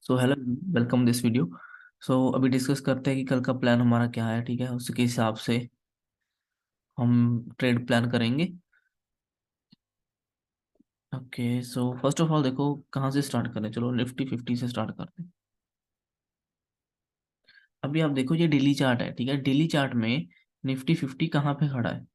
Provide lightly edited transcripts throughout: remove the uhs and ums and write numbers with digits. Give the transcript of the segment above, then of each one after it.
So hello, welcome this video. अभी discuss करते हैं कि कल का प्लान हमारा क्या है। ठीक है, उसके हिसाब से हम ट्रेड प्लान करेंगे। Okay, so first of all देखो कहाँ से स्टार्ट करें। चलो निफ्टी 50 से स्टार्ट करते हैं। अभी आप देखो ये डेली चार्ट है। ठीक है, डेली चार्ट में निफ्टी 50 कहाँ पे खड़ा है।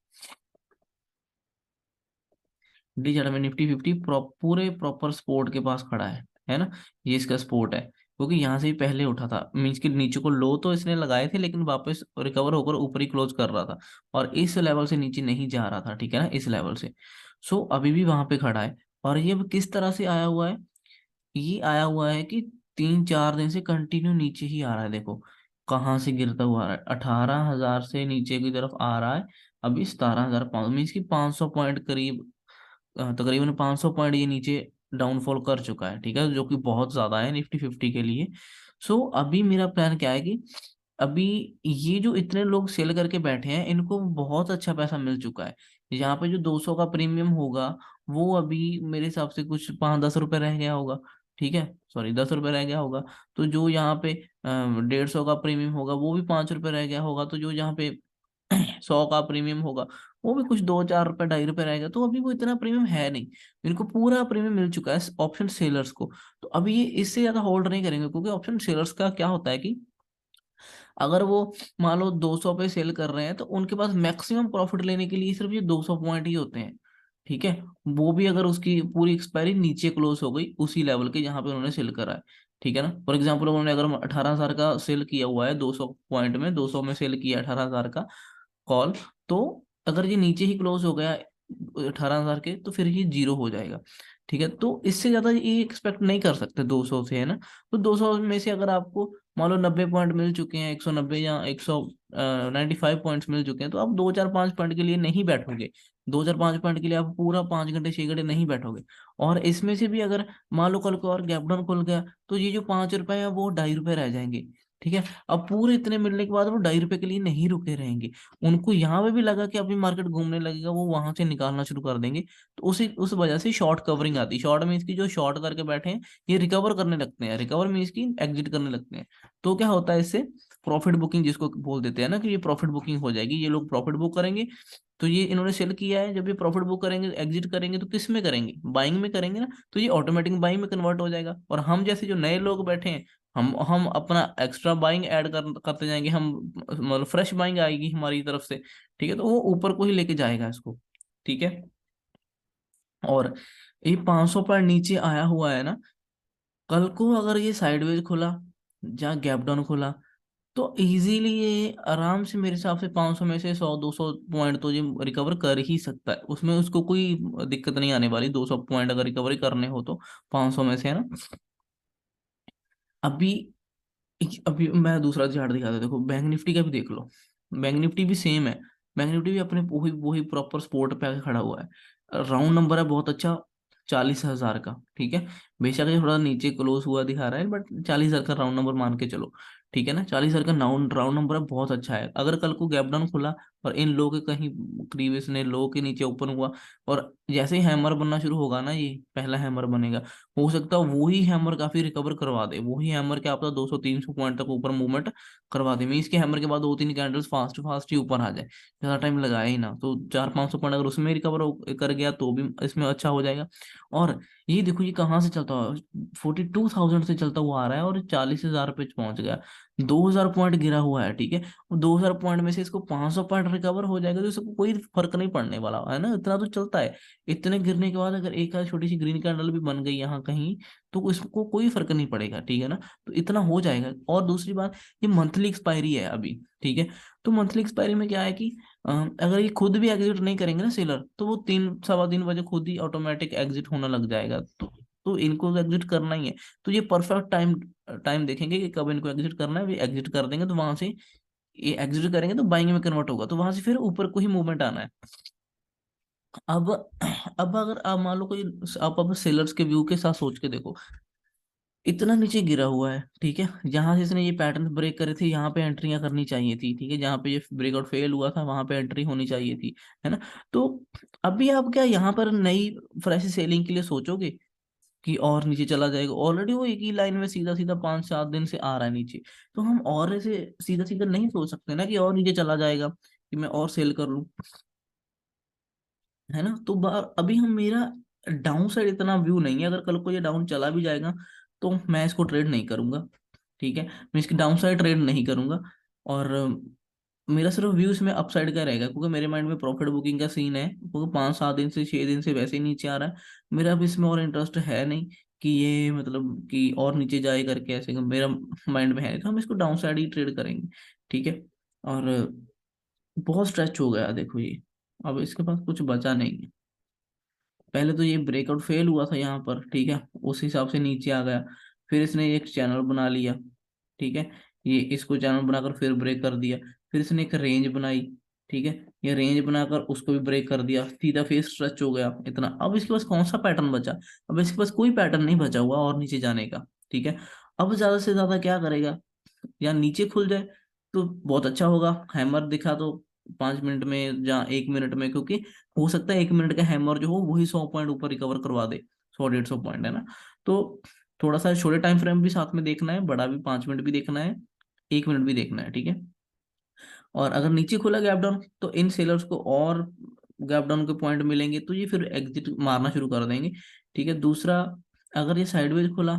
डी चार्ट में निफ्टी 50 पूरे प्रॉपर सपोर्ट के पास खड़ा है ना। ये इसका सपोर्ट है क्योंकि यहाँ से ही पहले उठा था। मीन्स के नीचे को लो तो इसने लगाए थे लेकिन वापस रिकवर होकर ऊपर ही क्लोज कर रहा था और इस लेवल से नीचे नहीं जा रहा था। ठीक है ना, इस लेवल से। अभी भी वहां पे खड़ा है। और ये अब किस तरह से आया हुआ है। ये आया हुआ है कि 3-4 दिन से कंटिन्यू नीचे ही आ रहा है। देखो कहाँ से गिरता हुआ आ रहा है, 18,000 से नीचे की तरफ आ रहा है। अभी 17,500 मीन्स की 500 पॉइंट करीब, तकरीबन 500 पॉइंट ये नीचे डाउनफॉल कर चुका है। ठीक है, जो कि बहुत ज्यादा है निफ्टी 50 के लिए। अभी मेरा प्लान क्या है कि अभी ये जो इतने लोग सेल करके बैठे हैं इनको बहुत अच्छा पैसा मिल चुका है। यहाँ पे जो 200 का प्रीमियम होगा वो अभी मेरे हिसाब से कुछ 5-10 रुपए रह गया होगा। ठीक है, सॉरी 10 रुपए रह गया होगा। तो जो यहाँ पे 150 का प्रीमियम होगा वो भी 5 रुपए रह गया होगा। तो जो यहाँ पे 100 का प्रीमियम होगा वो भी कुछ 2-4 रुपए 2.5 रुपए रहेगा। तो अभी वो इतना प्रीमियम है नहीं, इनको पूरा प्रीमियम मिल चुका है ऑप्शन सेलर्स को। तो अभी ये इससे ज्यादा होल्ड नहीं करेंगे क्योंकि ऑप्शन सेलर्स का क्या होता है कि अगर वो मान लो 200 पे सेल कर रहे हैं तो उनके पास मैक्सिमम प्रॉफिट लेने के लिए सिर्फ ये 200 पॉइंट ही होते हैं। ठीक है, वो भी अगर उसकी पूरी एक्सपायरी नीचे क्लोज हो गई उसी लेवल के जहां पे उन्होंने सेल करा है। ठीक है ना, फॉर एग्जाम्पल उन्होंने अगर 18,000 का सेल किया हुआ है 200 पॉइंट में, 200 में सेल किया 18,000 का कॉल, तो अगर ये नीचे ही क्लोज हो गया 18,000 के तो फिर ये जीरो हो जाएगा। ठीक है, तो इससे ज्यादा ये एक्सपेक्ट नहीं कर सकते 200 से, है ना। तो 200 में से अगर आपको मान लो 90 पॉइंट मिल चुके हैं, 190 या 195 पॉइंट्स मिल चुके हैं, तो आप 2-4-5 पॉइंट के लिए नहीं बैठोगे। 2-4-5 पॉइंट के लिए आप पूरा 5 घंटे 6 घंटे नहीं बैठोगे। और इसमें से भी अगर मान लो कल को और गैप डाउन खुल गया तो ये जो 5 रुपए है वो 2.5 रुपए रह जाएंगे। ठीक है, अब पूरे इतने मिलने के बाद वो 2.5 रुपए के लिए नहीं रुके रहेंगे। उनको यहाँ पे भी लगा कि अभी मार्केट घूमने लगेगा, वो वहां से निकालना शुरू कर देंगे। तो उस वजह से शॉर्ट कवरिंग आती है। शॉर्ट मीन्स की जो शॉर्ट करके बैठे हैं ये रिकवर करने लगते हैं, रिकवर मीन्स की एग्जिट करने लगते हैं। तो क्या होता है इससे, प्रॉफिट बुकिंग जिसको बोल देते हैं ना, कि ये प्रॉफिट बुकिंग हो जाएगी, ये लोग प्रॉफिट बुक करेंगे। तो ये इन्होंने सेल किया है, जब ये प्रॉफिट बुक करेंगे एग्जिट करेंगे तो किस में करेंगे, बाइंग में करेंगे ना। तो ये ऑटोमेटिक बाइंग में कन्वर्ट हो जाएगा और हम जैसे जो नए लोग बैठे हैं हम अपना एक्स्ट्रा बाइंग ऐड करते जाएंगे। हम मतलब फ्रेश बाइंग आएगी हमारी तरफ से। ठीक है, तो वो ऊपर को ही लेके जाएगा इसको। ठीक है, और ये 500 पॉइंट नीचे आया हुआ है ना, कल को अगर ये साइडवेज खुला, जहाँ गैप डाउन खुला, तो इजीली ये आराम से मेरे हिसाब से 500 में से 100-200 पॉइंट तो ये रिकवर कर ही सकता है। उसमें उसको कोई दिक्कत नहीं आने वाली, 200 पॉइंट अगर रिकवरी करने हो तो 500 में से, है ना। अभी अभी मैं दूसरा चार्ट दिखाता हूं। देखो बैंक निफ्टी का भी देख लो, बैंक निफ्टी भी सेम है। बैंक निफ्टी भी अपने वही वही प्रॉपर स्पोर्ट पे आके खड़ा हुआ है। राउंड नंबर है बहुत अच्छा, 40,000 का। ठीक है, बेशक ये थोड़ा नीचे क्लोज हुआ दिखा रहा है बट 40,000 का राउंड नंबर मान के चलो। ठीक है ना, 40,000 का राउंड राउंड नंबर है, बहुत अच्छा है। अगर कल को गैप डाउन खुला और इन लो के कहीं प्रीवियस ने लो के नीचे ओपन हुआ और जैसे ही हैमर बनना शुरू होगा ना, ये पहला हैमर बनेगा, हो सकता है वही हैमर काफी रिकवर करवा दे। वही हैमर क्या आपका 200-300 पॉइंट तक ऊपर मूवमेंट करवा दे। मीन्स के हैमर के बाद 2-3 कैंडल्स फास्ट फास्ट ही ऊपर आ जाए, ज्यादा टाइम लगाए ही ना। तो 400-500 पॉइंट अगर उसमें रिकवर कर गया तो भी इसमें अच्छा हो जाएगा। और ये देखो ये कहाँ से चलता हुआ, 42,000 से चलता हुआ आ रहा है और 40,000 पे पहुंच गया। 2,000 पॉइंट गिरा हुआ है। ठीक है, 2,000 पॉइंट में से इसको 500 पॉइंट रिकवर हो जाएगा तो इसको कोई फर्क नहीं पड़ने वाला है ना, इतना तो चलता है। इतने गिरने के बाद अगर एक आध छोटी सी ग्रीन कैंडल भी बन गई यहाँ कहीं तो इसको कोई फर्क नहीं पड़ेगा। ठीक है ना, तो इतना हो जाएगा। और दूसरी बात, ये मंथली एक्सपायरी है अभी। ठीक है, तो मंथली एक्सपायरी में क्या है कि अगर ये खुद भी एग्जिट नहीं करेंगे ना सेलर, तो वो 3-3:15 बजे खुद ही ऑटोमेटिक एग्जिट होने लग जाएगा। तो इनको एग्जिट करना ही है। तो ये परफेक्ट टाइम टाइम देखेंगे कि कब इनको एग्जिट करना है, वे एग्जिट कर देंगे तो वहां से ये एग्जिट करेंगे तो बाइंग में कन्वर्ट होगा, तो वहां से फिर ऊपर को ही मूवमेंट आना है। अब अब अगर आप मान लो कोई, आप अब सेलर्स के व्यू के साथ सोच के देखो, इतना नीचे गिरा हुआ है। ठीक है, जहां से इसने ये पैटर्न ब्रेक करे थे यहाँ पे एंट्रियां करनी चाहिए थी। ठीक है, जहां पे ये ब्रेकआउट फेल हुआ था वहां पे एंट्री होनी चाहिए थी, है ना। तो अभी आप क्या यहाँ पर नई फ्रेश सेलिंग के लिए सोचोगे कि और नीचे चला जाएगा, ऑलरेडी वो एक ही लाइन में सीधा सीधा 5-7 दिन से आ रहा है नीचे। तो हम और ऐसे सीधा सीधा नहीं सोच सकते ना कि और नीचे चला जाएगा कि मैं और सेल कर लूं, है ना। तो अभी हम मेरा डाउन साइड इतना व्यू नहीं है, अगर कल को ये डाउन चला भी जाएगा तो मैं इसको ट्रेड नहीं करूंगा, ठीक है, मैं इसकी डाउन साइड ट्रेड नहीं करूंगा। और मेरा सिर्फ व्यू इसमें अपसाइड का रहेगा, क्योंकि मेरे माइंड में प्रॉफिट बुकिंग का सीन है, क्योंकि 5-7 दिन से 6 दिन से वैसे ही नीचे आ रहा है। मेरा अब इसमें और इंटरेस्ट है नहीं कि ये मतलब कि और नीचे जाए करके, ऐसे मेरा माइंड में है, तो हम इसको डाउन साइड ही ट्रेड करेंगे, ठीक है। और बहुत स्ट्रेच हो गया देखो ये, अब इसके पास कुछ बचा नहीं है। पहले तो ये ब्रेकआउट फेल हुआ था यहाँ पर, ठीक है, उस हिसाब से नीचे आ गया। फिर इसने एक चैनल बना लिया, ठीक है, ये इसको चैनल बनाकर फिर ब्रेक कर दिया। फिर इसने एक रेंज बनाई, ठीक है, ये रेंज बनाकर उसको भी ब्रेक कर दिया, सीधा फेस स्ट्रेच हो गया इतना। अब इसके पास कौन सा पैटर्न बचा? अब इसके पास कोई पैटर्न नहीं बचा हुआ और नीचे जाने का, ठीक है। अब ज्यादा से ज्यादा क्या करेगा, या नीचे खुल जाए तो बहुत अच्छा होगा, हैमर दिखा तो 5 मिनट में या 1 मिनट में, क्योंकि हो सकता है 1 मिनट का हैमर जो हो वही 100 पॉइंट ऊपर रिकवर करवा दे, 100-150 पॉइंट, है ना। तो थोड़ा सा छोटे टाइम फ्रेम भी साथ में देखना है, बड़ा भी 5 मिनट भी देखना है, 1 मिनट भी देखना है, ठीक है। और अगर नीचे खुला गैप डाउन तो इन सेलर्स को और गैप डाउन के पॉइंट मिलेंगे, तो ये फिर एग्जिट मारना शुरू कर देंगे, ठीक है। दूसरा, अगर ये साइडवेज खुला,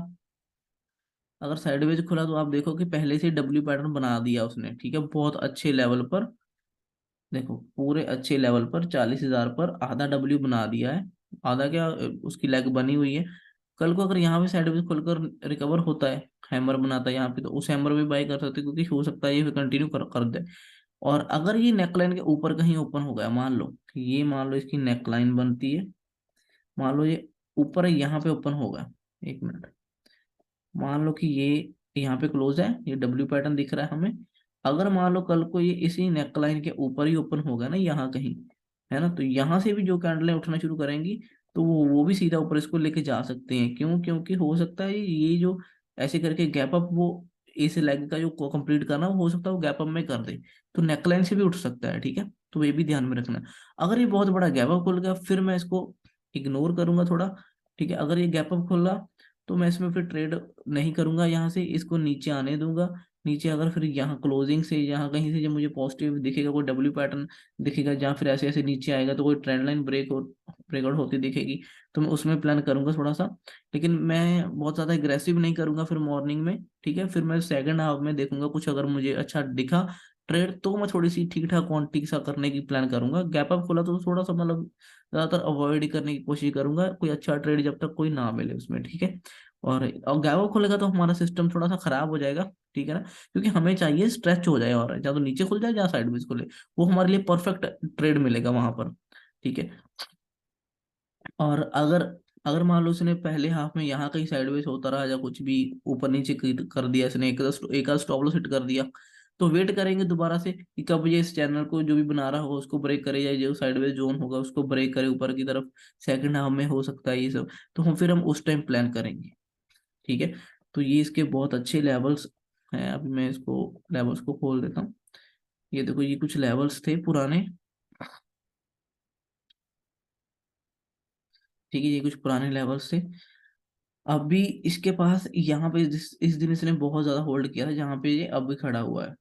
अगर साइडवेज खुला तो आप देखो कि पहले से डब्ल्यू पैटर्न बना दिया उसने, ठीक है, बहुत अच्छे लेवल पर। देखो पूरे अच्छे लेवल पर 40,000 पर आधा डब्ल्यू बना दिया है, आधा क्या, उसकी लेग बनी हुई है। कल को अगर यहाँ पे साइडवेज खुलकर रिकवर होता है, हैमर बनाता है यहाँ पे, तो उस हैमर भी बाय कर सकते हैं, क्योंकि हो सकता है ये कंटिन्यू कर दे। और अगर ये नेकलाइन के ऊपर कहीं ओपन हो गया, मान लो कि ये, मान लो इसकी नेकलाइन बनती है, मान लो ये ऊपर यहाँ पे ओपन होगा, 1 मिनट, मान लो कि ये यहाँ पे क्लोज है, ये डब्ल्यू पैटर्न दिख रहा है हमें। अगर मान लो कल को ये इसी नेकलाइन के ऊपर ही ओपन होगा ना यहाँ कहीं, है ना, तो यहाँ से भी जो कैंडलें उठना शुरू करेंगी, तो वो भी सीधा ऊपर इसको लेके जा सकते हैं। क्यों? क्योंकि हो सकता है ये जो ऐसे करके गैप अप, वो इस लेग का जो कंप्लीट करना, वो हो सकता है वो गैप अप में कर दे, तो नेकलाइन से भी उठ सकता है, ठीक है। तो ये भी ध्यान में रखना है। अगर ये बहुत बड़ा गैप अप खुल गया, फिर मैं इसको इग्नोर करूंगा थोड़ा, ठीक है। अगर ये गैप अप खुला तो मैं इसमें फिर ट्रेड नहीं करूंगा, यहाँ से इसको नीचे आने दूंगा। नीचे अगर फिर यहाँ क्लोजिंग से, यहाँ कहीं से जब मुझे पॉजिटिव दिखेगा, कोई डब्ल्यू पैटर्न दिखेगा, जहाँ फिर ऐसे ऐसे नीचे आएगा, तो कोई ट्रेंड लाइन ब्रेकआउट होती दिखेगी, तो मैं उसमें प्लान करूंगा थोड़ा सा। लेकिन मैं बहुत ज्यादा एग्रेसिव नहीं करूंगा फिर मॉर्निंग में, ठीक है। फिर मैं सेकंड हाफ में देखूंगा, कुछ अगर मुझे अच्छा दिखा ट्रेड, तो मैं थोड़ी सी ठीक ठाक क्वांटिटी सा करने की प्लान करूंगा। गैप अप खोला तो थोड़ा सा मतलब ज्यादातर अवॉइड करने की कोशिश करूंगा, कोई अच्छा ट्रेड जब तक कोई ना मिले उसमें, ठीक है। और गैप खुलेगा तो हमारा सिस्टम थोड़ा सा खराब हो जाएगा, ठीक है ना, क्योंकि हमें चाहिए स्ट्रेच हो जाए, और या तो नीचे खुल जाए या साइड में खुले, वो हमारे लिए परफेक्ट ट्रेड मिलेगा वहां पर, ठीक है। और अगर अगर मान लो इसने पहले हाफ में यहाँ कहीं साइडवेज होता रहा, या कुछ भी ऊपर नीचे कर दिया इसने, एक आध स्टॉप लॉस हिट कर दिया, तो वेट करेंगे दोबारा से कि कब ये इस चैनल को जो भी बना रहा होगा उसको ब्रेक करे, या जो साइडवेज जोन होगा उसको ब्रेक करे ऊपर की तरफ। सेकंड हाफ में हो सकता है ये सब, तो हम उस टाइम प्लान करेंगे, ठीक है। तो ये इसके बहुत अच्छे लेवल्स हैं। अभी मैं इसको लेवल्स को खोल देता हूँ। ये देखो, ये कुछ लेवल्स थे पुराने, ठीक है, ये कुछ पुराने लेवल्स थे। अभी इसके पास यहाँ पे इस दिन इसने बहुत ज्यादा होल्ड किया था, जहाँ पे ये अभी खड़ा हुआ है,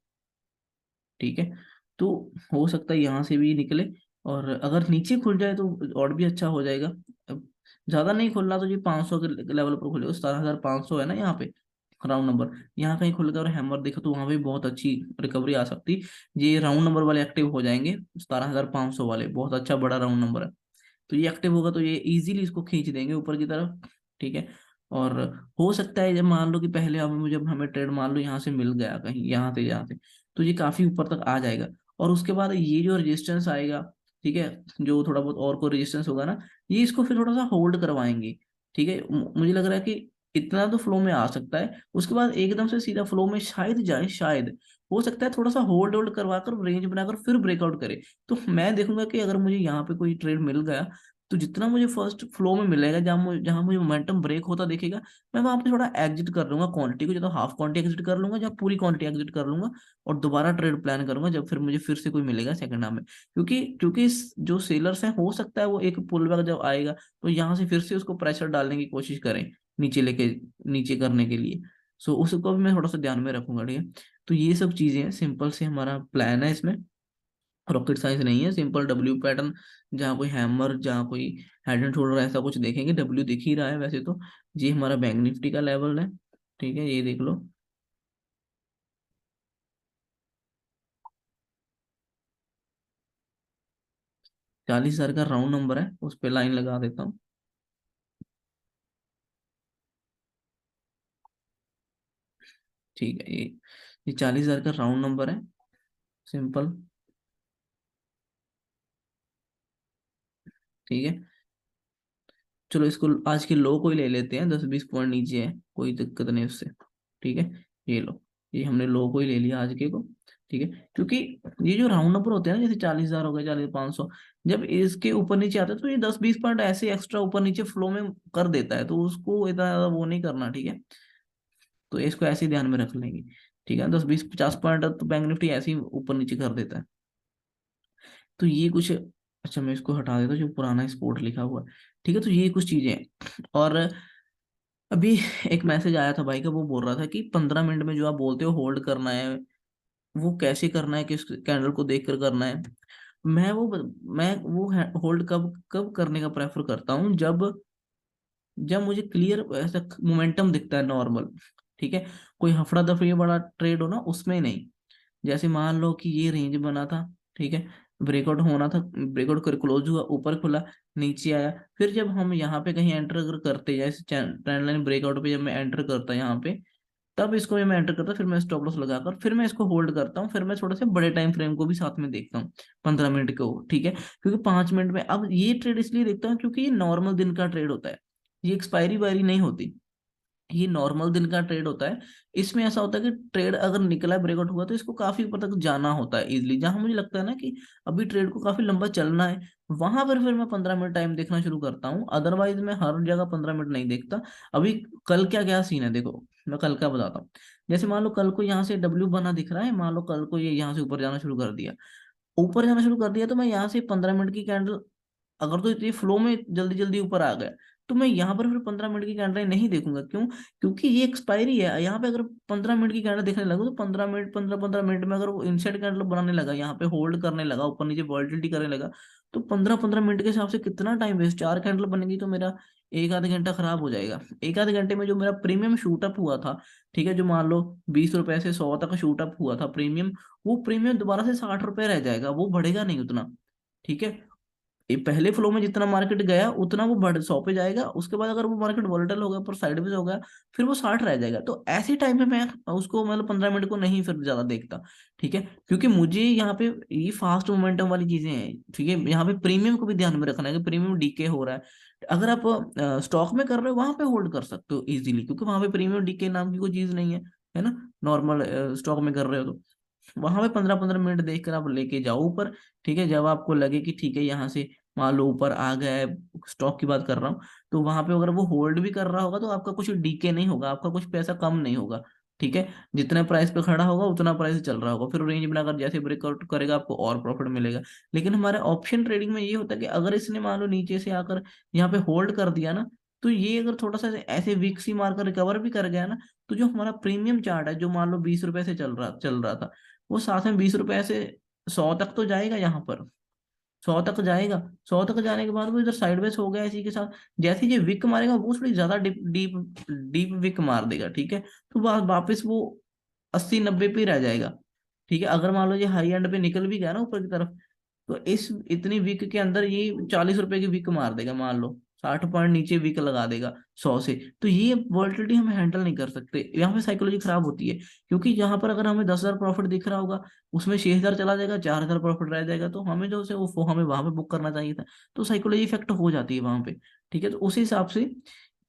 ठीक है। तो हो सकता है यहाँ से भी निकले, और अगर नीचे खुल जाए तो और भी अच्छा हो जाएगा। अब ज्यादा नहीं खुलना तो ये 500 के लेवल पर खुले, 17,500 है ना यहाँ पे राउंड नंबर, यहाँ कहीं खुल गया और हैमर देखो तो वहां पे बहुत अच्छी रिकवरी आ सकती। ये राउंड नंबर वाले एक्टिव हो जाएंगे, 17,500 वाले, बहुत अच्छा बड़ा राउंड नंबर है। तो ये एक्टिव होगा तो ये इजीली इसको खींच देंगे ऊपर की तरफ, ठीक है। और हो सकता है जब मान लो कि पहले हमें, जब हमें ट्रेड मान लो यहाँ से मिल गया कहीं, यहाँ से, तो ये काफी ऊपर तक आ जाएगा। और उसके बाद ये जो रेजिस्टेंस आएगा, ठीक है, जो थोड़ा बहुत और को रेजिस्टेंस होगा ना, ये इसको फिर थोड़ा सा होल्ड करवाएंगे, ठीक है। मुझे लग रहा है कि इतना तो फ्लो में आ सकता है, उसके बाद एकदम से सीधा फ्लो में शायद जाए, शायद हो सकता है थोड़ा सा होल्ड होल्ड करवा कर रेंज बनाकर फिर ब्रेकआउट करे। तो मैं देखूंगा कि अगर मुझे यहाँ पे कोई ट्रेड मिल गया, तो जितना मुझे फर्स्ट फ्लो में मिलेगा, जहां मुझे मोमेंटम ब्रेक होता दिखेगा, मैं वहां पे थोड़ा एग्जिट कर लूंगा क्वांटिटी को, या तो हाफ क्वांटिटी एग्जिट कर लूंगा या पूरी क्वांटिटी एग्जिट कर लूंगा, और दोबारा ट्रेड प्लान करूंगा जब फिर मुझे फिर से कोई मिलेगा सेकंड हाफ में। क्योंकि क्योंकि जो सेलर्स हैं, हो सकता है वो एक पुल बैक जब आएगा तो यहाँ से फिर से उसको प्रेशर डालने की कोशिश करें, नीचे लेके, नीचे करने के लिए। सो उसको भी मैं थोड़ा सा ध्यान में रखूंगा, ठीक है। तो ये सब चीजें हैं, सिंपल से हमारा प्लान है इसमें, रॉकेट साइंस नहीं है, सिंपल डब्ल्यू पैटर्न, जहाँ कोई हैमर, जहाँ कोई हेड एंड शोल्डर ऐसा कुछ देखेंगे, डब्ल्यू दिख ही रहा है वैसे तो। ये हमारा बैंक निफ्टी का लेवल है, ठीक है, ये देख लो। 40,000 का राउंड नंबर है, उस पे लाइन लगा देता हूँ। ठीक है, ये 40,000 का राउंड नंबर है, सिंपल। ठीक है, चलो इसको आज के लो को ही ले लेते हैं, 10-20 पॉइंट नीचे है, कोई दिक्कत नहीं उससे। ठीक है, ये लो, ये हमने लो को ही ले लिया आज के को। ठीक है, क्योंकि ये जो राउंड नंबर होते हैं ना, जैसे 40,000 हो गए, 40,500, जब इसके ऊपर नीचे आता है तो ये 10-20 पॉइंट ऐसे एक्स्ट्रा ऊपर नीचे फ्लो में कर देता है, तो उसको इतना ज्यादा वो नहीं करना, ठीक है। तो इसको ऐसे ही ध्यान में रख लेंगे। ठीक है, 10-20-50 पॉइंट तो बैंक निफ्टी ऐसे ही ऊपर नीचे कर देता है। तो ये कुछ, अच्छा मैं इसको हटा देता हूँ जो पुराना स्पोर्ट लिखा हुआ है। ठीक है, तो ये कुछ चीजें हैं। और अभी एक मैसेज आया था भाई का, वो बोल रहा था कि 15 मिनट में जो आप बोलते हो होल्ड करना है, वो कैसे करना है, किस कैंडल को देखकर करना है। मैं वो होल्ड कब कब करने का प्रेफर करता हूँ, जब जब मुझे क्लियर ऐसा मोमेंटम दिखता है नॉर्मल। ठीक है, कोई हफड़ा दफड़ी वाला ट्रेड हो ना, उसमें नहीं। जैसे मान लो कि ये रेंज बना था, ठीक है, ब्रेकआउट होना था, ब्रेकआउट कर क्लोज हुआ, ऊपर खुला, नीचे आया, फिर जब हम यहाँ पे कहीं एंटर अगर करते, जैसे ट्रेंड लाइन ब्रेकआउट पे जब मैं एंटर करता यहाँ पे, तब इसको मैं एंटर करता, फिर मैं स्टॉप लॉस लगाकर फिर मैं इसको होल्ड करता हूँ, फिर मैं थोड़े से बड़े टाइम फ्रेम को भी साथ में देखता हूँ, 15 मिनट को, ठीक है। क्योंकि 5 मिनट में, अब ये ट्रेड इसलिए देखता हूँ क्योंकि ये नॉर्मल दिन का ट्रेड होता है, ये एक्सपायरी वायरी नहीं होती, ये नॉर्मल दिन का ट्रेड होता है। इसमें ऐसा होता है कि ट्रेड अगर निकला, ब्रेकआउट हुआ, तो इसको काफी ऊपर तक जाना होता है इजीली, जहां मुझे लगता है ना कि अभी ट्रेड को काफी लंबा चलना है, वहां पर फिर मैं 15 मिनट टाइम देखना शुरू करता हूँ, अदरवाइज मैं हर जगह 15 मिनट नहीं देखता। अभी कल क्या क्या सीन है देखो, मैं कल का बताता हूँ। जैसे मान लो कल को यहाँ से डब्ल्यू बना दिख रहा है, मान लो कल को ये यहाँ से ऊपर जाना शुरू कर दिया, ऊपर जाना शुरू कर दिया, तो मैं यहाँ से 15 मिनट की कैंडल, अगर तो ये फ्लो में जल्दी जल्दी ऊपर आ गया, तो मैं यहाँ पर फिर 15 मिनट की कैंडल नहीं देखूंगा। क्यों? क्योंकि ये एक्सपायरी है, यहाँ पे अगर 15 मिनट की कैंडल देखने लगा, तो 15 मिनट, 15-15 मिनट में अगर वो इनसाइड कैंडल बनाने लगा, यहाँ पे होल्ड करने लगा, ऊपर नीचे वॉलिटिलिटी करने लगा, तो 15-15 मिनट के हिसाब से कितना टाइम वेस्ट, 4 कैंडल बनेगी तो मेरा एक आध घंटा खराब हो जाएगा। एक आध घंटे में जो मेरा प्रीमियम शूटअप हुआ था, ठीक है, जो मान लो 20 रुपए से 100 तक शूटअप हुआ था प्रीमियम, वो प्रीमियम दोबारा से 60 रुपए रह जाएगा, वो बढ़ेगा नहीं उतना। ठीक है, ये पहले फ्लो में जितना मार्केट गया उतना वो बढ़ 100 पे जाएगा, उसके बाद अगर वो मार्केट वोलेटाइल हो गया, पर साइडवेज हो गया, फिर वो 60 रह जाएगा। तो ऐसे टाइम में मैं उसको मतलब 15 मिनट को नहीं फिर ज्यादा देखता। ठीक है, क्योंकि मुझे यहाँ पे ये फास्ट मोमेंटम वाली चीजें हैं, ठीक है, यहाँ पे प्रीमियम को भी ध्यान में रखना है कि प्रीमियम डीके हो रहा है। अगर आप स्टॉक में कर रहे हो, वहां पे होल्ड कर सकते हो इजीली, क्योंकि वहां पे प्रीमियम डीके नाम की कोई चीज नहीं है ना। नॉर्मल स्टॉक में कर रहे हो तो वहां पे 15-15 मिनट देखकर आप लेके जाओ ऊपर। ठीक है, जब आपको लगे कि ठीक है यहाँ से मान लो ऊपर आ गया है, स्टॉक की बात कर रहा हूँ, तो वहां पे अगर वो होल्ड भी कर रहा होगा, तो आपका कुछ डीके नहीं होगा, आपका कुछ पैसा कम नहीं होगा। ठीक है, जितने प्राइस पे खड़ा होगा उतना प्राइस चल रहा होगा, फिर रेंज बनाकर जैसे ब्रेकआउट करेगा आपको और प्रॉफिट मिलेगा। लेकिन हमारे ऑप्शन ट्रेडिंग में ये होता है कि अगर इसने मान लो नीचे से आकर यहाँ पे होल्ड कर दिया ना, तो ये अगर थोड़ा सा ऐसे वीक सी मारकर रिकवर भी कर गया ना, तो जो हमारा प्रीमियम चार्ट है, जो मान लो 20 रुपए से चल रहा था, वो साथ में 20 रुपए से 100 तक तो जाएगा, यहाँ पर 100 तक जाएगा। 100 तक जाने के बाद वो इधर साइडवेज हो गया इसी के साथ, जैसे ही ये विक मारेगा, वो थोड़ी ज्यादा डीप डीप डीप विक मार देगा। ठीक है, तो वापस वो 80-90 पे ही रह जाएगा। ठीक है, अगर मान लो ये हाई एंड पे निकल भी गया ना ऊपर की तरफ, तो इस इतनी वीक के अंदर ये 40 रुपए की वीक मार देगा, मान लो 60 पॉइंट नीचे वीक लगा देगा 100 से। तो ये वॉलिटिलिटी हम हैंडल नहीं कर सकते, यहाँ पे साइकोलॉजी खराब होती है। क्योंकि यहाँ पर अगर हमें 10,000 प्रॉफिट दिख रहा होगा, उसमें 6,000 चला जाएगा, 4,000 प्रॉफिट रह जाएगा, तो हमें जो से वो हमें वहां पे बुक करना चाहिए था। तो साइकोलॉजी इफेक्ट हो जाती है वहां पे। ठीक है, तो उस हिसाब से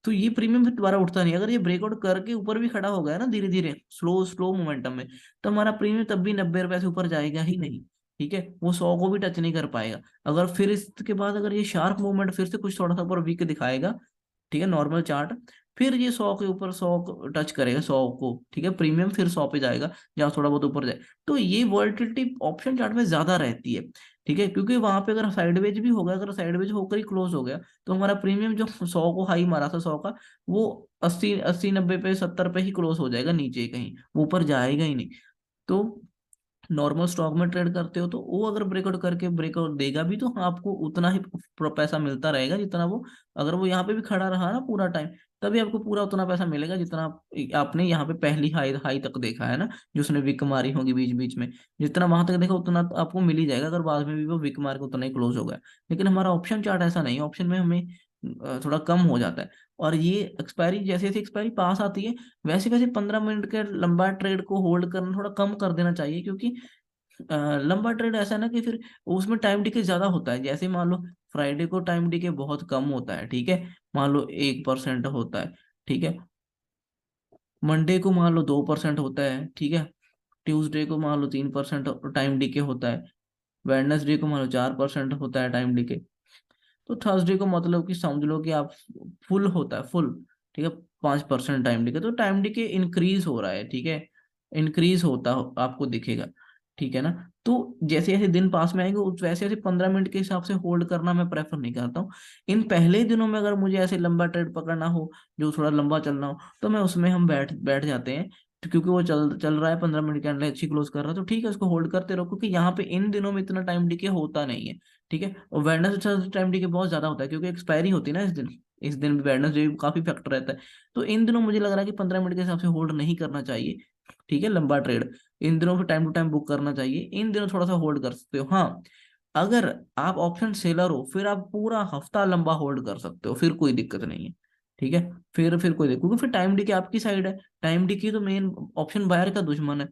तो ये प्रीमियम फिर दोबारा उठता नहीं। अगर ये ब्रेकआउट करके ऊपर भी खड़ा हो गया ना धीरे धीरे, स्लो स्लो मोमेंटम में, तो हमारा प्रीमियम तब भी 90 रुपए से ऊपर जाएगा ही नहीं। ठीक है, वो 100 को भी टच नहीं कर पाएगा। अगर फिर इसके बाद अगर ये शार्प मूवमेंट फिर से कुछ थोड़ा सा ऊपर वीक दिखाएगा, ठीक है, नॉर्मल चार्ट, फिर ये 100 के ऊपर 100 को टच करेगा, 100 को, ठीक है, प्रीमियम फिर 100 पे जाएगा, जहाँ थोड़ा बहुत ऊपर जाए, तो ये वॉलेटिलिटी ऑप्शन चार्ट में ज्यादा रहती है। ठीक है, क्योंकि वहां पे अगर साइडवेज भी होगा, अगर साइडवेज होकर ही क्लोज हो गया, तो हमारा प्रीमियम जो 100 को हाई मारा था 100 का, वो 80 80 90 पे 70 पे ही क्लोज हो जाएगा, नीचे कहीं, वो ऊपर जाएगा ही नहीं। तो नॉर्मल स्टॉक में ट्रेड करते हो तो वो अगर ब्रेकआउट करके ब्रेकआउट देगा भी, तो आपको उतना ही पैसा मिलता रहेगा जितना वो, अगर वो यहाँ पे भी खड़ा रहा ना पूरा टाइम, तभी आपको पूरा उतना पैसा मिलेगा जितना आपने यहाँ पे पहली हाई हाई तक देखा है ना, जो उसने विक मारी होगी बीच बीच में, जितना वहां तक देखा उतना तो आपको मिल ही जाएगा, अगर बाद में भी वो विक मार के उतना ही क्लोज हो गया। लेकिन हमारा ऑप्शन चार्ट ऐसा नहीं, ऑप्शन में हमें थोड़ा कम हो जाता है। और ये एक्सपायरी, जैसे जैसे एक्सपायरी पास आती है, वैसे वैसे 15 मिनट के लंबा ट्रेड को होल्ड करना थोड़ा कम कर देना चाहिए, क्योंकि लंबा ट्रेड ऐसा है ना कि फिर उसमें टाइम डिके ज्यादा होता है। जैसे मान लो फ्राइडे को टाइम डिके बहुत कम होता है, ठीक है, मान लो 1% होता है, ठीक है, मंडे को मान लो 2% होता है, ठीक है, ट्यूसडे को मान लो 3% टाइम डिके होता है, वेडनेसडे को मान लो 4% होता है टाइम डिके, तो थर्सडे को मतलब कि समझ लो कि आप फुल होता है फुल, ठीक है, 5% टाइम डिके, तो टाइम डिके इंक्रीज हो रहा है, ठीक है, इंक्रीज होता आपको दिखेगा, ठीक है ना। तो जैसे जैसे दिन पास में आएंगे वैसे वैसे 15 मिनट के हिसाब से होल्ड करना मैं प्रेफर नहीं करता हूँ। इन पहले ही दिनों में अगर मुझे ऐसे लंबा ट्रेड पकड़ना हो, जो थोड़ा लंबा चलना हो, तो मैं उसमें हम बैठ बैठ जाते हैं, तो क्योंकि वो चल चल रहा है 15 मिनट के अंदर अच्छी क्लोज कर रहा है, तो ठीक है, उसको होल्ड करते रहो, क्योंकि यहाँ पे इन दिनों में इतना टाइम डिके होता नहीं है। ठीक है, और वेडनेसडे थर्सडे टाइम डिके बहुत ज्यादा होता है, क्योंकि एक्सपायरी होती है ना इस दिन, इस दिन भी वेडनेसडे भी काफी फैक्टर रहता है। तो इन दिनों मुझे लग रहा है कि 15 मिनट के हिसाब से होल्ड नहीं करना चाहिए, ठीक है, लंबा ट्रेड इन दिनों पे टाइम टू टाइम बुक करना चाहिए, इन दिनों थोड़ा सा होल्ड कर सकते हो। हाँ, अगर आप ऑप्शन सेलर हो, फिर आप पूरा हफ्ता लंबा होल्ड कर सकते हो, फिर कोई दिक्कत नहीं है, ठीक है, फिर कोई दिक्कत, क्योंकि फिर टाइम डी की आपकी साइड है, टाइम डी की तो मेन ऑप्शन बायर का दुश्मन है।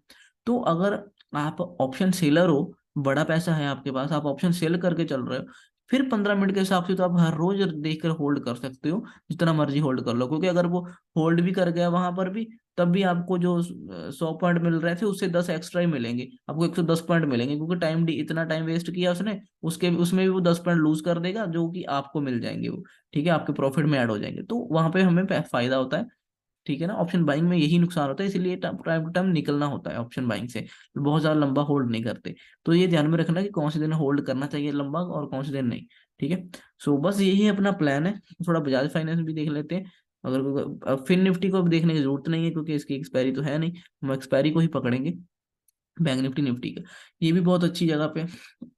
तो अगर आप ऑप्शन सेलर हो, बड़ा पैसा है आपके पास, आप ऑप्शन सेल करके चल रहे हो, फिर 15 मिनट के हिसाब से तो आप हर रोज देखकर होल्ड कर सकते हो, जितना मर्जी होल्ड कर लो, क्योंकि अगर वो होल्ड भी कर गया वहां पर भी, तब भी आपको जो 100 पॉइंट मिल रहे थे उससे 10 एक्स्ट्रा ही मिलेंगे, आपको 110 पॉइंट मिलेंगे, क्योंकि टाइम डी इतना टाइम वेस्ट किया उसने, उसके उसमें भी वो 10 पॉइंट लूज कर देगा, जो कि आपको मिल जाएंगे वो, ठीक है, आपके प्रॉफिट में ऐड हो जाएंगे, तो वहां पे हमें फायदा होता है। ठीक है ना, ऑप्शन बाइंग में यही नुकसान होता है, इसीलिए टाइम टू टाइम निकलना होता है ऑप्शन बाइंग से, बहुत ज्यादा लंबा होल्ड नहीं करते। तो ये ध्यान में रखना कि कौन से दिन होल्ड करना चाहिए लंबा और कौन से दिन नहीं। ठीक है, सो बस यही अपना प्लान है। थोड़ा बजाज फाइनेंस भी देख लेते हैं, अगर फिन निफ्टी को भी देखने की जरूरत नहीं है, क्योंकि इसकी एक्सपायरी तो है नहीं, हम एक्सपायरी को ही पकड़ेंगे। बैंक निफ्टी निफ्टी का ये भी बहुत अच्छी जगह पे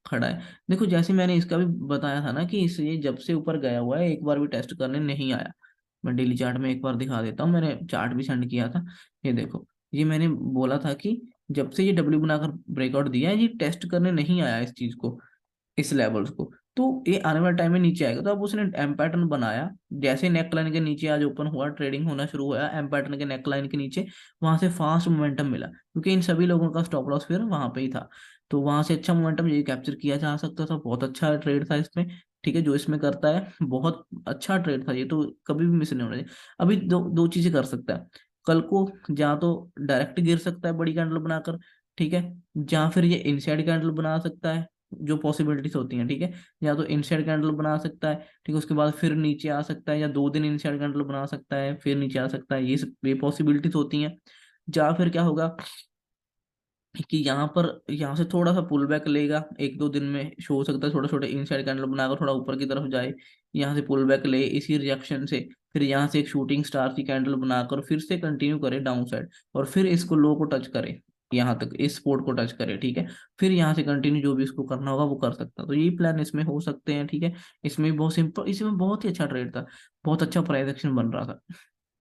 खड़ा है। देखो जैसे मैंने इसका भी बताया था ना कि इस ये जब से ऊपर गया हुआ है, एक बार भी टेस्ट करने नहीं आया। मैं डेली चार्ट में एक बार दिखा देता हूँ, मैंने चार्ट भी सेंड किया था, ये देखो, ये मैंने बोला था कि जब से ये डब्ल्यू बनाकर ब्रेकआउट दिया है, ये टेस्ट करने नहीं आया इस चीज को, इस लेवल्स को, तो ये आने वाले टाइम में नीचे आएगा। तो अब उसने एम पैटर्न बनाया, जैसे नेक लाइन के नीचे आज ओपन हुआ, ट्रेडिंग होना शुरू हुआ एम पैटर्न के नेक लाइन के नीचे, वहां से फास्ट मोमेंटम मिला, क्योंकि इन सभी लोगों का स्टॉप लॉस फिर वहां पे ही था। तो वहां से अच्छा मोमेंटम ये कैप्चर किया जा सकता था, बहुत अच्छा ट्रेड था इसमें, ठीक है, जो इसमें करता है बहुत अच्छा ट्रेड था ये, तो कभी भी मिस नहीं होना चाहिए। अभी दो दो चीजें कर सकता है, कल को या तो डायरेक्ट गिर सकता है बड़ी कैंडल बनाकर, ठीक है, या फिर ये इनसाइड कैंडल बना सकता है, जो पॉसिबिलिटीज होती हैं, ठीक है, या तो इनसाइड कैंडल बना सकता है, ठीक है, उसके बाद फिर नीचे आ सकता है, या 2 दिन इनसाइड कैंडल बना सकता है फिर नीचे आ सकता है, ये पॉसिबिलिटीज होती हैं। या फिर क्या होगा कि यहाँ से थोड़ा सा पुल बैक लेगा, 1 2 दिन में शो हो सकता है, छोटे छोटे इनसाइड कैंडल बनाकर थोड़ा ऊपर की तरफ जाए, यहाँ से पुल बैक ले इसी रिएक्शन से, फिर यहाँ से एक शूटिंग स्टार की कैंडल बनाकर फिर से कंटिन्यू करे डाउन साइड, और फिर इसको लो को टच करे, यहाँ तक इस सपोर्ट को टच करे, ठीक है, फिर यहाँ से कंटिन्यू जो भी इसको करना होगा वो कर सकता है। तो यही प्लान इसमें हो सकते हैं, ठीक है, इसमें बहुत सिंपल, इसमें बहुत ही अच्छा ट्रेड था, बहुत अच्छा प्राइस एक्शन बन रहा था,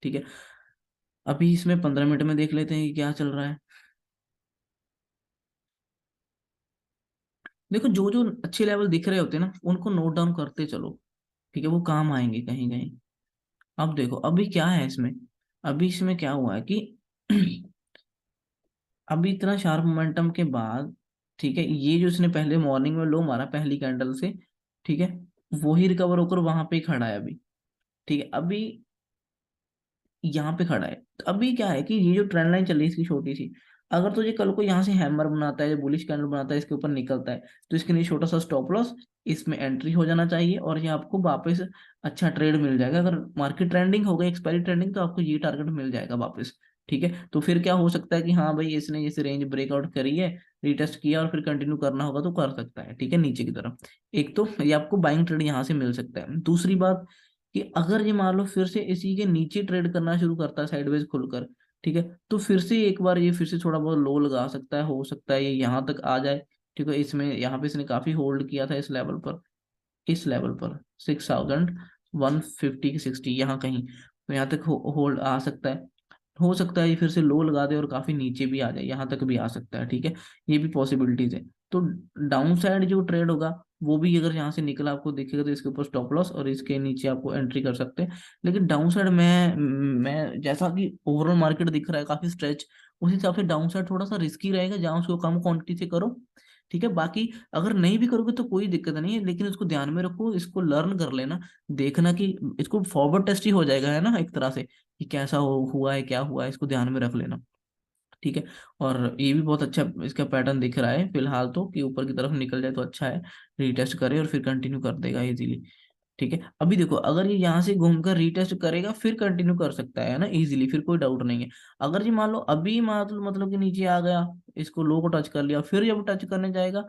ठीक है। अभी इसमें 15 मिनट में देख लेते हैं कि क्या चल रहा है। देखो जो जो अच्छे लेवल दिख रहे होते हैं ना, उनको नोट डाउन करते चलो, ठीक है, वो काम आएंगे कहीं कहीं। अब देखो अभी क्या है इसमें, अभी इसमें क्या हुआ है कि अभी इतना शार्प मोमेंटम के बाद, ठीक है, ये जो इसने पहले मॉर्निंग में लो मारा पहली कैंडल से, ठीक है, वो ही रिकवर होकर वहां पे ही खड़ा है अभी, ठीक है, अभी यहाँ पे खड़ा है। तो अभी क्या है कि ये जो ट्रेंड लाइन चल रही है इसकी छोटी सी, अगर तुझे कल को यहाँ से हैमर बनाता है, बुलिश कैंडल बनाता है, इसके ऊपर निकलता है, तो इसके लिए छोटा सा स्टॉप लॉस, इसमें एंट्री हो जाना चाहिए, और ये आपको वापस अच्छा ट्रेड मिल जाएगा। अगर मार्केट ट्रेंडिंग हो गई, एक्सपायरी ट्रेंडिंग, तो आपको ये टारगेट मिल जाएगा वापस। ठीक है, तो फिर क्या हो सकता है कि हाँ भाई इसने जैसे रेंज ब्रेकआउट करी है, रिटेस्ट किया और फिर कंटिन्यू करना होगा तो कर सकता है। ठीक है, नीचे की तरफ एक तो ये आपको बाइंग ट्रेड यहाँ से मिल सकता है। दूसरी बात कि अगर ये मान लो फिर से इसी के नीचे ट्रेड करना शुरू करता है साइडवेज खुलकर, ठीक है, तो फिर से एक बार ये फिर से थोड़ा बहुत लो लगा सकता है, हो सकता है ये यहाँ तक आ जाए। ठीक है, इसमें यहाँ पे इसने काफी होल्ड किया था इस लेवल पर, इस लेवल पर 6150 60, यहाँ कहीं तो यहाँ तक होल्ड आ सकता है। हो सकता है ये फिर से लो लगा दे और काफी नीचे भी आ जाए, यहाँ तक भी आ सकता है। ठीक है, ये भी पॉसिबिलिटीज है। तो डाउन साइड जो ट्रेड होगा वो भी अगर यहाँ से निकला आपको दिखेगा, तो इसके ऊपर स्टॉप लॉस और इसके नीचे आपको एंट्री कर सकते हैं। लेकिन डाउन साइड मैं जैसा कि ओवरऑल मार्केट दिख रहा है काफी स्ट्रेच, उस हिसाब से डाउन साइड थोड़ा सा रिस्की रहेगा, जहाँ उसको कम क्वांटिटी से करो। ठीक है, बाकी अगर नहीं भी करोगे तो कोई दिक्कत नहीं है, लेकिन इसको ध्यान में रखो, इसको लर्न कर लेना, देखना कि इसको फॉरवर्ड टेस्ट ही हो जाएगा, है ना, एक तरह से कि कैसा हुआ है, क्या हुआ है, इसको ध्यान में रख लेना। ठीक है, और ये भी बहुत अच्छा इसका पैटर्न दिख रहा है फिलहाल तो, कि ऊपर की तरफ निकल जाए तो अच्छा है, रीटेस्ट करे और फिर कंटिन्यू कर देगा इजीली। ठीक है, अभी देखो अगर ये यहाँ से घूमकर रीटेस्ट करेगा फिर कंटिन्यू कर सकता है ना इजीली, फिर कोई डाउट नहीं है। अगर ये मान लो अभी मतलब कि नीचे आ गया, इसको लो को टच कर लिया, फिर जब टच करने जाएगा,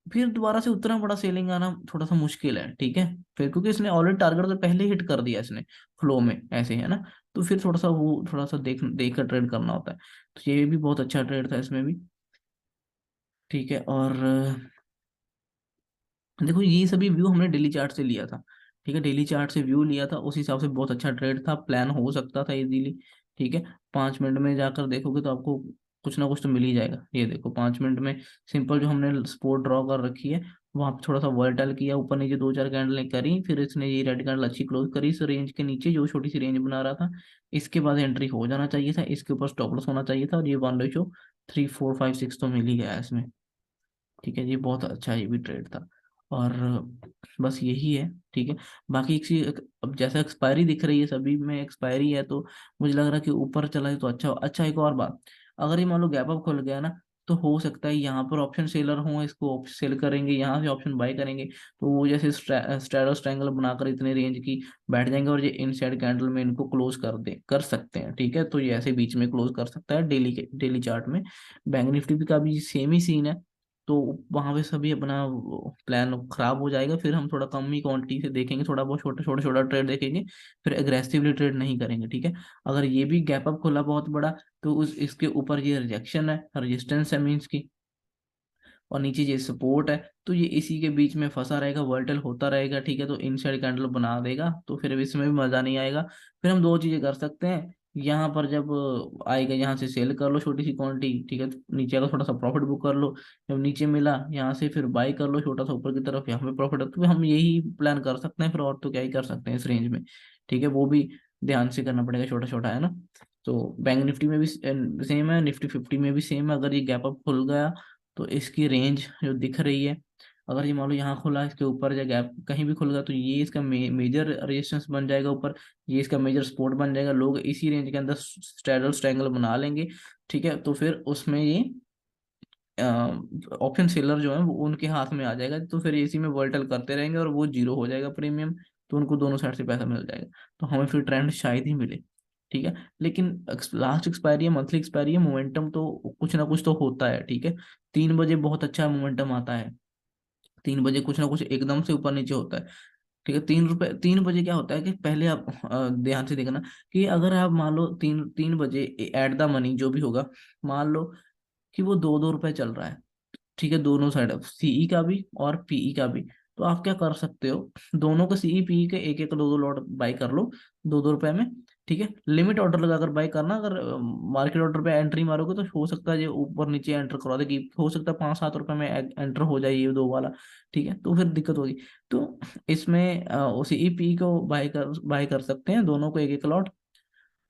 फिर दोबारा से उतना बड़ा सेलिंग आना थोड़ा सा मुश्किल है। ठीक है, फिर क्योंकि इसने ऑलरेडी टारगेट तो पहले हिट कर दिया इसने फ्लो में, ऐसे है ना, तो फिर थोड़ा सा वो थोड़ा सा देख कर ट्रेड करना होता है। तो ये भी बहुत अच्छा ट्रेड था इसमें भी। ठीक है, और देखो ये सभी व्यू हमने डेली चार्ट से लिया था। ठीक है, डेली चार्ट से व्यू लिया था, उस हिसाब से बहुत अच्छा ट्रेड था, प्लान हो सकता था इजीली। ठीक है, 5 मिनट में जाकर देखोगे तो आपको कुछ ना कुछ तो मिल ही जाएगा। ये देखो 5 मिनट में सिंपल जो हमने स्पोर्ट ड्रॉ कर रखी है, वहां पे थोड़ा सा वर्टाइल किया, ऊपर नीचे दो चार कैंडलें करी, फिर इसने ये रेड कैंडल अच्छी क्लोज करी इस रेंज के नीचे, जो छोटी सी रेंज बना रहा था। इसके बाद एंट्री हो जाना चाहिए था, इसके ऊपर स्टॉप लॉस होना चाहिए था, और ये 1:3 4 5 6 तो मिल ही गया इसमें। ठीक है, ये बहुत अच्छा ये भी ट्रेड था। और बस यही है। ठीक है, बाकी एक चीज, अब जैसा एक्सपायरी दिख रही है सभी में एक्सपायरी है, तो मुझे लग रहा है कि ऊपर चला है तो अच्छा अच्छा। एक और बात, अगर ये मान लो गैप अप खुल गया ना, तो हो सकता है यहाँ पर ऑप्शन सेलर हो, इसको सेल करेंगे, यहाँ से ऑप्शन बाय करेंगे, तो वो जैसे स्ट्रैडो स्ट्रैंगल बनाकर इतने रेंज की बैठ जाएंगे, और ये इनसाइड कैंडल में इनको क्लोज कर सकते हैं। ठीक है, तो ये ऐसे बीच में क्लोज कर सकता है डेली चार्ट में। बैंक निफ्टी का भी सेम ही सीन है। तो वहां पे सभी अपना प्लान खराब हो जाएगा, फिर हम थोड़ा कम ही क्वांटिटी से देखेंगे, थोड़ा बहुत छोटा छोटा छोटा ट्रेड देखेंगे, फिर एग्रेसिवली ट्रेड नहीं करेंगे। ठीक है, अगर ये भी गैप अप खुला बहुत बड़ा, तो उस इसके ऊपर ये रिजेक्शन है, रेजिस्टेंस है मीन्स की, और नीचे ये सपोर्ट है, तो ये इसी के बीच में फंसा रहेगा, वर्टल होता रहेगा। ठीक है, तो इनसाइड कैंडल बना देगा, तो फिर इसमें भी मजा नहीं आएगा। फिर हम दो चीजें कर सकते हैं, यहाँ पर जब आएगा यहाँ से सेल कर लो छोटी सी क्वांटिटी, ठीक है, तो नीचे आएगा थोड़ा सा प्रॉफिट बुक कर लो, जब नीचे मिला यहाँ से फिर बाई कर लो छोटा सा ऊपर की तरफ, यहाँ पे प्रॉफिट है, तो हम यही प्लान कर सकते हैं फिर, और तो क्या ही कर सकते हैं इस रेंज में। ठीक है, वो भी ध्यान से करना पड़ेगा, छोटा छोटा है ना। तो बैंक निफ्टी में भी सेम है, निफ्टी 50 में भी सेम है। अगर ये गैप अप खुल गया, तो इसकी रेंज जो दिख रही है, अगर ये मान लो यहाँ खुला इसके ऊपर या गैप कहीं भी खुल गया, तो ये इसका मेजर रेजिस्टेंस बन जाएगा ऊपर, ये इसका मेजर सपोर्ट बन जाएगा, लोग इसी रेंज के अंदर स्ट्रैडल स्ट्रैंगल बना लेंगे। ठीक है, तो फिर उसमें ये ऑप्शन सेलर जो है वो उनके हाथ में आ जाएगा, तो फिर इसी में वर्टल करते रहेंगे और वो जीरो हो जाएगा प्रीमियम, तो उनको दोनों साइड से पैसा मिल जाएगा, तो हमें फिर ट्रेंड शायद ही मिले। ठीक है, लेकिन लास्ट एक्सपायरी है, मंथली एक्सपायरी है, मोमेंटम तो कुछ ना कुछ तो होता है। ठीक है, 3 बजे बहुत अच्छा मोमेंटम आता है, 3 बजे कुछ ना कुछ एकदम से ऊपर नीचे होता है। ठीक है, 3 बजे क्या होता है कि पहले आप ध्यान से देखना, कि अगर आप मान लो 3 3 बजे एट द मनी जो भी होगा, मान लो कि वो 2 2 रुपए चल रहा है। ठीक है, दोनों साइड सीई का भी और पीई का भी, तो आप क्या कर सकते हो, दोनों का सीई पीई के एक एक दो दो लॉट बाई कर लो 2 2 रुपए में। ठीक है, लिमिट ऑर्डर लगाकर बाई करना, अगर मार्केट ऑर्डर पे एंट्री मारोगे तो हो सकता है ये ऊपर नीचे एंटर करा देगी, हो सकता है 5 7 रुपए में एंटर हो जाए ये दो वाला। ठीक है, तो फिर दिक्कत होगी। तो इसमें सीई पी को बाय कर सकते हैं दोनों को एक एक लॉट।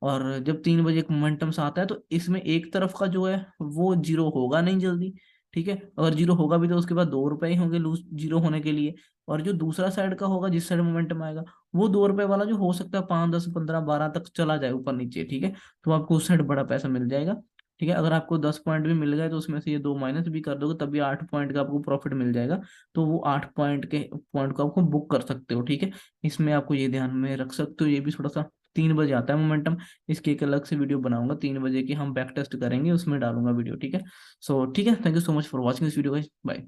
और जब 3 बजे मोमेंटम से आता है, तो इसमें एक तरफ का जो है वो जीरो होगा नहीं जल्दी। ठीक है, अगर जीरो होगा भी तो उसके बाद 2 रुपए ही होंगे लूज जीरो होने के लिए। और जो दूसरा साइड का होगा, जिस साइड मोमेंटम आएगा, वो 2 रुपए वाला जो हो सकता है 5 10 15 12 तक चला जाए ऊपर नीचे। ठीक है, तो आपको उस साइड बड़ा पैसा मिल जाएगा। ठीक है, अगर आपको 10 पॉइंट भी मिल गए तो उसमें से ये 2 माइनस भी कर दोगे तब भी 8 पॉइंट का आपको प्रॉफिट मिल जाएगा। तो वो 8 पॉइंट के पॉइंट को आपको बुक कर सकते हो। ठीक है, इसमें आपको ये ध्यान में रख सकते हो। ये भी थोड़ा सा 3 बजे आता है मोमेंटम, इसकी एक अलग से वीडियो बनाऊंगा 3 बजे की, हम बैक टेस्ट करेंगे, उसमें डालूंगा वीडियो। ठीक है, सो ठीक है, thank you so much for watching this video guys, bye.